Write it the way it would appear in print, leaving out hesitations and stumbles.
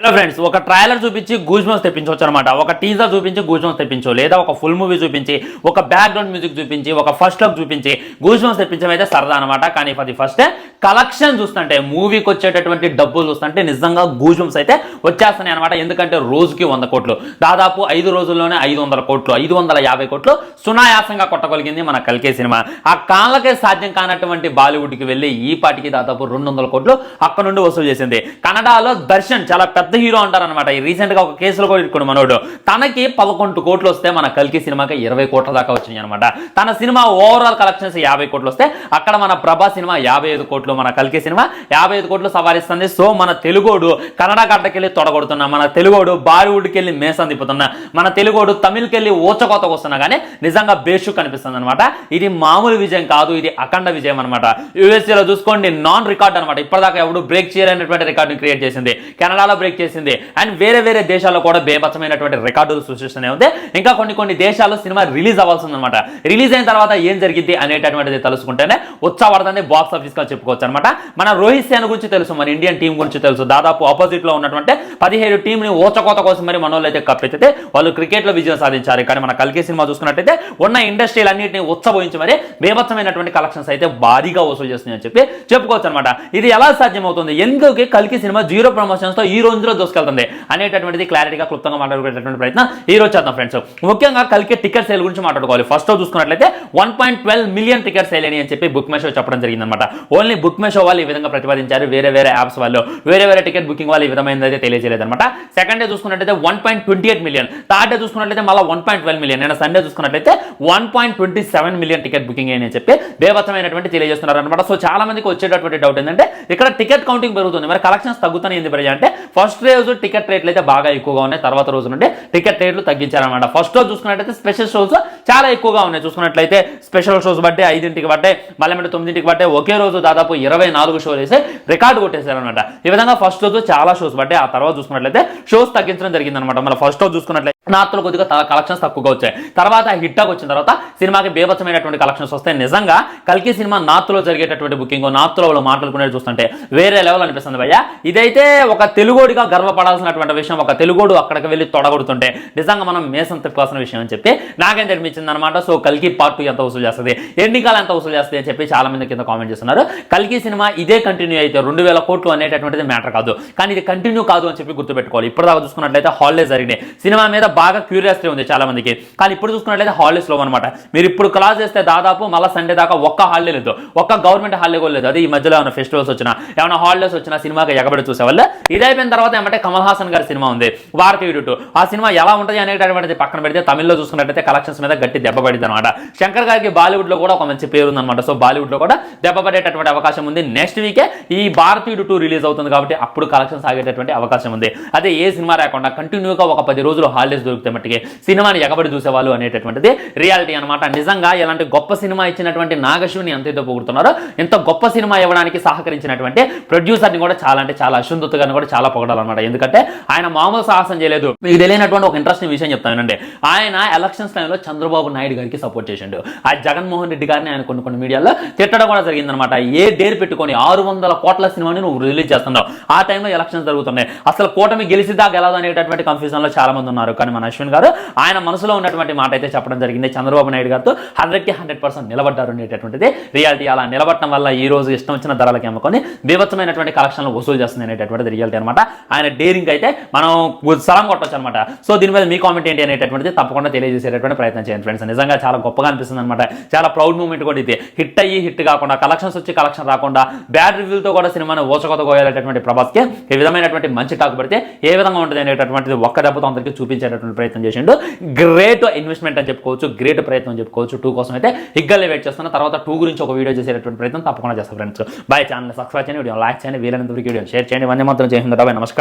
Hello friends, ఒక trailer చూపించి goosebumps తెప్పించవచ్చు అనమాట. ఒక టీజర్ చూపించి గూజ్బంప్స్ తెప్పించు, లేదా ఒక ఫుల్ మూవీ చూపించి, ఒక బ్యాక్గ్రౌండ్ మ్యూజిక్ చూపించి, ఒక ఫస్ట్ లుక్ చూపించి గూజ్బంప్స్ తెప్పించడం అయితే సరదా అనమాట. కానీ అది ఫస్టే కలెక్షన్ చూస్తుంటే, మూవీకి వచ్చేటటువంటి డబ్బులు చూస్తుంటే నిజంగా గూజ్బంప్స్ అయితే వచ్చేస్తున్నాయి అనమాట. ఎందుకంటే రోజుకి 100 కోట్లు, దాదాపు 5 రోజుల్లోనే 500 కోట్లు, 550 కోట్లు సునాయాసంగా కొట్టగలిగింది మన కల్కి సినిమా. ఆ కాళ్ళకే సాధ్యం కానటువంటి బాలీవుడ్కి వెళ్ళి ఈ పాటికి దాదాపు 200 కోట్లు అక్కడ నుండి వసూలు చేసింది. కన్నడలో దర్శన్ చాలా పెద్ద హీరో అంటారనమాట. ఈ రీసెంట్ గా ఒక కేసులో కూడా ఇట్టుకుని మనోడు తనకి 11 కోట్లు వస్తే మన కల్కి సినిమాకి 20 కోట్ల దాకా వచ్చింది అనమాట. తన సినిమా ఓవరాల్ కలెక్షన్స్ 50 కోట్లు వస్తే అక్కడ మన ప్రభా సినిమా 55 కోట్లు, మన కల్కి సినిమా 55 కోట్లు సవారిస్తుంది. సో మన తెలుగోడు కన్నడ గడ్డకెళ్ళి తొడగొడుతున్నా, మన తెలుగోడు బాలీవుడ్కి వెళ్ళి మేసం తిప్పుతున్నా, మన తెలుగోడు తమిళ్కి వెళ్ళి ఓచకోతకు వస్తున్నా కానీ నిజంగా బేషు కనిపిస్తుంది అనమాట. ఇది మామూలు విజయం కాదు, ఇది అఖండ విజయం అనమాట. యూఎస్ఏలో చూసుకోండి, నాన్ రికార్డ్ అనమాట. ఇప్పటిదాకా ఎవడు బ్రేక్ చేయలేనటువంటి రికార్డుని క్రియేట్ చేసింది, కెనడాలో బ్రేక్ చేసింది, అండ్ వేరే వేరే దేశాల్లో కూడా బేభత్సమైనటువంటి రికార్డులు సృష్టిస్తూనే ఉంది. ఇంకా కొన్ని దేశాల్లో సినిమా రిలీజ్ అవ్వాల్సింది అనమాట. రిలీజ్ అయిన తర్వాత ఏం జరిగింది అనేటటువంటిది తెలుసుకుంటేనే ఉత్సాహపడుతుంది బాక్స్ ఆఫీస్ గా చెప్పుకోవచ్చు అనమాట. మన రోహిత్ సేన గురించి తెలుసు, మన ఇండియన్ టీం గురించి తెలుసు. దాదాపు ఆపోజిట్ లో ఉన్నటువంటి 17 టీం ని ఓచకోత కోసం మరి మన వాళ్ళు అయితే కప్పెత్తితే వాళ్ళు క్రికెట్ లో విజయం సాధించారు. కానీ మన కల్కి సినిమా చూసుకున్నట్టయితే ఉన్న ఇండస్ట్రీలు అన్నింటినీ ఉత్సబోయించి మరి బేభత్సమైనటువంటి కలెక్షన్స్ అయితే భారీగా వసూలు చేస్తున్నాయని చెప్పుకోవచ్చు అనమాట. ఇది ఎలా సాధ్యమవుతుంది, ఎందుకు కల్కి సినిమా 0 ప్రమోషన్స్ తో ఈ రోజులో దూసుకెళ్తుంది అనేటటువంటిది క్లారిటీగా క్లుప్తంగా మాట్లాడుకునేటటువంటి ప్రయత్నం ఈ రోజు చేద్దాం ఫ్రెండ్స్. ముఖ్యంగా కల్కి టికెట్ సేల్ గురించి మాట్లాడుకోవాలి. ఫస్ట్ చూసుకున్నట్లయితే 1.12 మిలియన్ టికెట్ సేల్ అని చెప్పి బుక్ మై షో చెప్పడం జరిగిందనమాట. ఓన్లీ బుక్ మై షో వాళ్ళు ఈ విధంగా ప్రతిపాదించారు. వేరే వేరే యాప్స్ వాళ్ళు, వేరే వేరే టికెట్ బుకింగ్ వాళ్ళు ఈ విధమైనది తెలియజేయలేదన్నమాట. సెకండ్ డే చూసుకున్నట్లయితే 1.28 మిలియన్, థర్డ్ డే చూసుకున్నట్లయితే మళ్ళీ 1.12 మిలియన్, నేను సండే చూసుకున్నట్లయితే 1.27 మిలియన్ టికెట్ బుకింగ్ అని చెప్పి బేభత్సమైనటువంటి తెలియజేస్తున్నారు అనమాట. సో చాలా మందికి వచ్చేటటువంటి డౌట్ ఏంటంటే ఇక్కడ టికెట్ కౌంటింగ్ పెరుగుతుంది, మరి కలెక్షన్స్ తగ్గుతాయి ఎందుకు అంటే ఫస్ట్ రోజు టికెట్ రేట్లు అయితే బాగా ఎక్కువగా ఉన్నాయి, తర్వాత రోజు నుండి టికెట్ రేట్లు తగ్గించారనమాట. ఫస్ట్ రోజు చూసుకున్నట్లయితే స్పెషల్ షోస్ చాలా ఎక్కువగా ఉన్నాయి. చూసుకున్నట్లయితే స్పెషల్ షోస్ బట్టే 5ంటికి బట్టే, మళ్ళీ 9ంటికి బట్టే ఒకే రోజు దాదాపు 24 షోలు వేసి రికార్డు కొట్టేశారనమాట. ఈ విధంగా ఫస్ట్ రోజు చాలా షోస్ బట్టే, ఆ తర్వాత చూసుకున్నట్లయితే షోస్ తగ్గించడం జరిగిందనమాట. మళ్ళీ ఫస్ట్ రోజు చూసుకున్నట్లయితే నార్త్లో కొద్దిగా కలెక్షన్స్ తక్కువగా వచ్చాయి. తర్వాత హిట్ వచ్చిన తర్వాత సినిమాకి బేభత్సమైనటువంటి కలెక్షన్స్ వస్తాయి. నిజంగా కల్కి సినిమా నార్త్లో జరిగేటటువంటి బుకింగ్, నార్త్లో వాళ్ళు మాట్లాడుకునేది చూస్తుంటే వేరే లెవెల్ అనిపిస్తుంది భయ్య. ఇదైతే ఒక తెలుగోడిగా గర్వపడాల్సినటువంటి విషయం. ఒక తెలుగోడు అక్కడికి వెళ్ళి తొడగొడుతుంటే నిజంగా మనం మేసం తిప్పాల్సిన విషయం అని చెప్పి నాకేం అనిపించింది అనమాట. సో కల్కి పార్ట్ 2 ఎంత వసూలు చేస్తుంది, ఎన్నికలు ఎంత వసూలు చేస్తుంది అని చెప్పి చాలా మంది కింద కామెంట్ చేస్తున్నారు. కల్కి సినిమా ఇదే కంటిన్యూ అయితే 2000 కోట్లు అనేటటువంటిది మ్యాటర్ కాదు, కానీ ఇది కంటిన్యూ కాదు అని చెప్పి గుర్తుపెట్టుకోవాలి. ఇప్పటిదాకా చూసుకున్నట్లయితే హాలిడేస్ జరిగినాయి, సినిమా మీద బాగా క్యూరియాసిటీ ఉంది చాలా మందికి. కానీ ఇప్పుడు చూసుకున్నట్లయితే హాలిడేస్ లో అనమాట. మీరు ఇప్పుడు క్లాస్ చేస్తే దాదాపు మళ్ళీ సండే దాకా ఒక్క హాలిడే లేదు, ఒక్క గవర్నమెంట్ హాలిడే కూడా లేదు. అది ఈ మధ్యలో ఏమైనా ఫెస్టివల్స్ వచ్చినా, ఏమైనా హాలిడేస్ వచ్చినా సినిమాకి ఎగబడి చూసేవాళ్ళు. ఇది అయిపోయిన తర్వాత ఏమంటే కమల్ హాసన్ గారి సినిమా ఉంది భారతీయుడు 2. ఆ సినిమా ఎలా ఉంటుంది అనేటటువంటిది పక్కన పెడితే తమిళ్లో చూసుకున్నట్లయితే కలెక్షన్స్ మీద గట్టి దెబ్బ పడింది అనమాట. శంకర్ గారికి బాలీవుడ్ లో కూడా ఒక మంచి పేరు ఉందన్నమాట. సో బాలీవుడ్ లో కూడా దెబ్బ పడేటటువంటి అవకాశం ఉంది. నెక్స్ట్ వీకే ఈ భారతీయుడు 2 రిలీజ్ అవుతుంది కాబట్టి అప్పుడు కలెక్షన్స్ ఆగేటటువంటి అవకాశం ఉంది. అదే ఏ సినిమా రాకుండా కంటిన్యూగా ఒక 10 రోజులు హాలిడేస్ దొరికితే మట్టికి సినిమాని ఎగబడి చూసేవాళ్ళు అనేటటువంటిది రియాలిటీ అనమాట. నిజంగా ఇలాంటి గొప్ప సినిమా ఇచ్చినటువంటి నాగశివుని ఎంతైతే పొగుడుతున్నారో, ఇంత గొప్ప సినిమా ఇవ్వడానికి సహకరించినటువంటి ప్రొడ్యూసర్ని కూడా చాలా అంటే చాలా అశుద్ధతగా కూడా చాలా పొగడాలన్నమాట. ఎందుకంటే ఆయన మామూలు సాహసం చేయలేదు. మీకు తెలియనటువంటి ఒక ఇంట్రెస్టింగ్ విషయం చెప్తానండి. ఆయన ఎలక్షన్స్ టైంలో చంద్రబాబు నాయుడు గారికి సపోర్ట్ చేసిండు. ఆ జగన్మోహన్ రెడ్డి గారిని ఆయన కొన్ని మీడియాలో తిట్టడం కూడా జరిగిందనమాట. ఏ డేర్ పెట్టుకొని 600 కోట్ల సినిమాని నువ్వు రిలీజ్ చేస్తున్నావు, ఆ టైంలో ఎలక్షన్స్ జరుగుతున్నాయి, అసలు కూటమి గెలిచిదా గెలదు అనేటటువంటి కన్ఫ్యూజన్ లో చాలా మంది ఉన్నారు. కానీ మన అశ్విన్ గారు ఆయన మనసులో ఉన్నటువంటి మాట అయితే చెప్పడం జరిగింది. చంద్రబాబు నాయుడు గారితో 100కి 100% నిలబడ్డారు అనేటటువంటిది రియాలిటీ. అలా నిలబడటం వల్ల ఈ రోజు ఇష్టం వచ్చిన ధరలకి అమ్ముకొని బీభత్సమైనటువంటి కలెక్షన్లు వసూలు చేస్తుంది అనేటటువంటిది రియాలిటీ అనమాట. ఆయన డేరింగ్ అయితే మనం సలం కొట్టొచ్చు అనమాట. సో దీని మీద మీ కామెంట్ ఏంటి అనేటటువంటిది తప్పకుండా తెలియజేసేటటువంటి ప్రయత్నం చేయండి ఫ్రెండ్స్. నిజంగా చాలా గొప్పగా అనిపిస్తుంది అనమాట. చాలా ప్రౌడ్ మూమెంట్ కూడా ఇది. హిట్ అయ్యి హిట్ కాకుండా, కలెక్షన్స్ వచ్చి కలెక్షన్ రాకుండా, బ్యాడ్ రివ్యూలతో కూడా సినిమాను ఓచకొత కోయాలనేటువంటి ప్రభాస్కి ఈ విధమైనటువంటి మంచి టాక్ పడితే ఏ విధంగా ఉంటుంది అనేటటువంటిది ఒక్క దెబ్బతో అందరికీ చూపించేటటువంటి ప్రయత్నం చేసిండు. గ్రేట్ ఇన్వెస్ట్మెంట్ అని చెప్పుకోవచ్చు, గ్రేట్ ప్రయత్నం చెప్పుకోవచ్చు. 2 కోసం అయితే ఇగ్గల్ని వెయిట్ చేస్తున్నా. తర్వాత 2 గురించి ఒక వీడియో చేసేటటువంటి ప్రయత్నం తప్పకుండా చేస్తాం ఫ్రెండ్స్. బాయ్. ఛానల్ సబ్స్క్రైబ్ చేయండి, వీడియో లైక్ చేయండి, వీలైనంత వీడియో షేర్ చేయండి. వందే మాత్రం చేసింది. నమస్కారం.